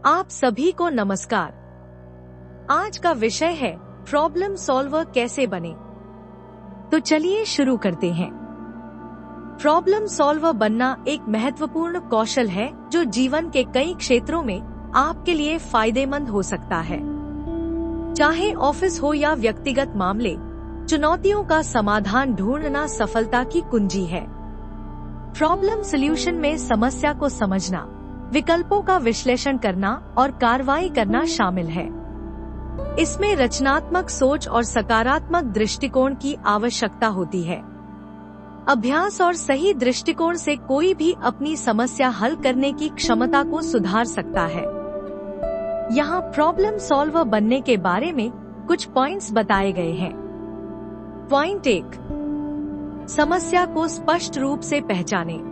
आप सभी को नमस्कार। आज का विषय है प्रॉब्लम सॉल्वर कैसे बने। तो चलिए शुरू करते हैं। प्रॉब्लम सॉल्वर बनना एक महत्वपूर्ण कौशल है जो जीवन के कई क्षेत्रों में आपके लिए फायदेमंद हो सकता है। चाहे ऑफिस हो या व्यक्तिगत मामले, चुनौतियों का समाधान ढूंढना सफलता की कुंजी है। प्रॉब्लम सॉल्यूशन में समस्या को समझना, विकल्पों का विश्लेषण करना और कार्रवाई करना शामिल है। इसमें रचनात्मक सोच और सकारात्मक दृष्टिकोण की आवश्यकता होती है। अभ्यास और सही दृष्टिकोण से कोई भी अपनी समस्या हल करने की क्षमता को सुधार सकता है। यहाँ प्रॉब्लम सॉल्वर बनने के बारे में कुछ पॉइंट्स बताए गए हैं। पॉइंट 1, समस्या को स्पष्ट रूप से पहचानें।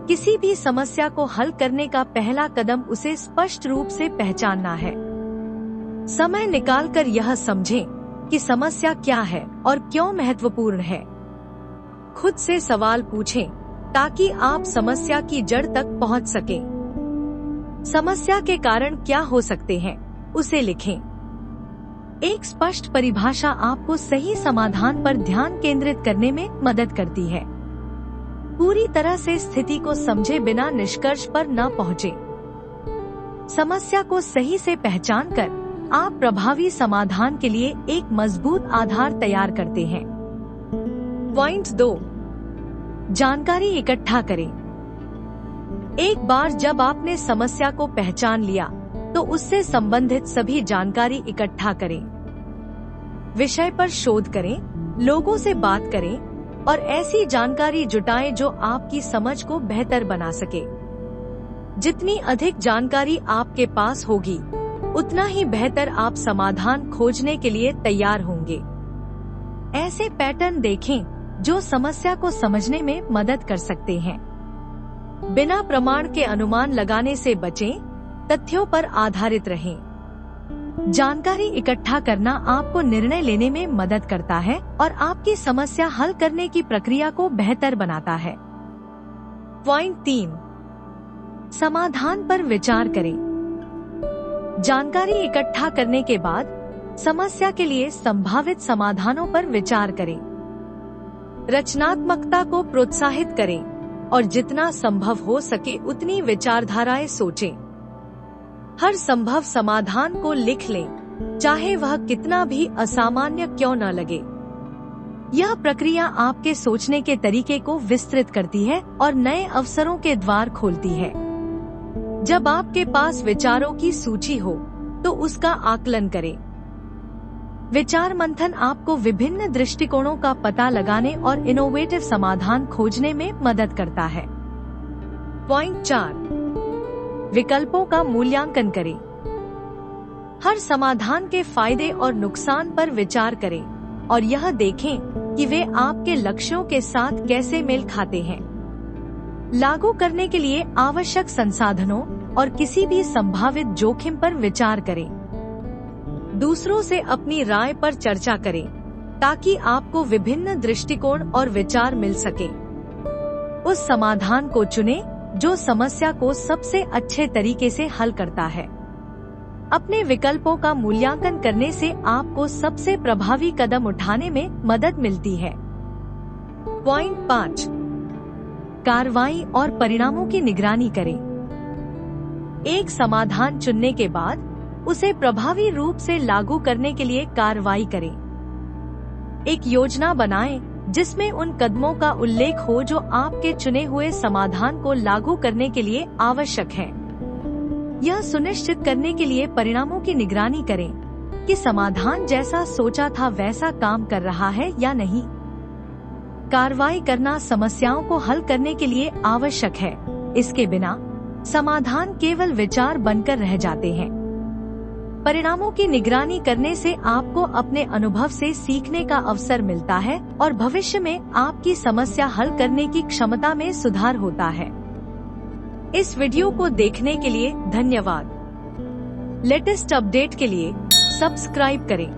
किसी भी समस्या को हल करने का पहला कदम उसे स्पष्ट रूप से पहचानना है। समय निकालकर यह समझें कि समस्या क्या है और क्यों महत्वपूर्ण है। खुद से सवाल पूछें ताकि आप समस्या की जड़ तक पहुंच सकें। समस्या के कारण क्या हो सकते हैं, उसे लिखें। एक स्पष्ट परिभाषा आपको सही समाधान पर ध्यान केंद्रित करने में मदद करती है। पूरी तरह से स्थिति को समझे बिना निष्कर्ष पर न पहुंचे। समस्या को सही से पहचानकर आप प्रभावी समाधान के लिए एक मजबूत आधार तैयार करते हैं। पॉइंट 2, जानकारी इकट्ठा करें। एक बार जब आपने समस्या को पहचान लिया तो उससे संबंधित सभी जानकारी इकट्ठा करें। विषय पर शोध करें, लोगों से बात करें और ऐसी जानकारी जुटाएं जो आपकी समझ को बेहतर बना सके। जितनी अधिक जानकारी आपके पास होगी, उतना ही बेहतर आप समाधान खोजने के लिए तैयार होंगे। ऐसे पैटर्न देखें जो समस्या को समझने में मदद कर सकते हैं। बिना प्रमाण के अनुमान लगाने से बचें, तथ्यों पर आधारित रहें। जानकारी इकट्ठा करना आपको निर्णय लेने में मदद करता है और आपकी समस्या हल करने की प्रक्रिया को बेहतर बनाता है। पॉइंट 3, समाधान पर विचार करें। जानकारी इकट्ठा करने के बाद समस्या के लिए संभावित समाधानों पर विचार करें। रचनात्मकता को प्रोत्साहित करें और जितना संभव हो सके उतनी विचारधाराएं सोचें। हर संभव समाधान को लिख लें, चाहे वह कितना भी असामान्य क्यों न लगे। यह प्रक्रिया आपके सोचने के तरीके को विस्तृत करती है और नए अवसरों के द्वार खोलती है। जब आपके पास विचारों की सूची हो तो उसका आकलन करें। विचार मंथन आपको विभिन्न दृष्टिकोणों का पता लगाने और इनोवेटिव समाधान खोजने में मदद करता है। पॉइंट 4, विकल्पों का मूल्यांकन करें। हर समाधान के फायदे और नुकसान पर विचार करें और यह देखें कि वे आपके लक्ष्यों के साथ कैसे मेल खाते हैं। लागू करने के लिए आवश्यक संसाधनों और किसी भी संभावित जोखिम पर विचार करें। दूसरों से अपनी राय पर चर्चा करें ताकि आपको विभिन्न दृष्टिकोण और विचार मिल सके। उस समाधान को चुनें जो समस्या को सबसे अच्छे तरीके से हल करता है। अपने विकल्पों का मूल्यांकन करने से आपको सबसे प्रभावी कदम उठाने में मदद मिलती है। पॉइंट 5, कार्रवाई और परिणामों की निगरानी करें। एक समाधान चुनने के बाद उसे प्रभावी रूप से लागू करने के लिए कार्रवाई करें। एक योजना बनाएं जिसमें उन कदमों का उल्लेख हो जो आपके चुने हुए समाधान को लागू करने के लिए आवश्यक है। यह सुनिश्चित करने के लिए परिणामों की निगरानी करें कि समाधान जैसा सोचा था वैसा काम कर रहा है या नहीं। कार्रवाई करना समस्याओं को हल करने के लिए आवश्यक है। इसके बिना समाधान केवल विचार बनकर रह जाते हैं। परिणामों की निगरानी करने से आपको अपने अनुभव से सीखने का अवसर मिलता है और भविष्य में आपकी समस्या हल करने की क्षमता में सुधार होता है। इस वीडियो को देखने के लिए धन्यवाद। लेटेस्ट अपडेट के लिए सब्सक्राइब करें।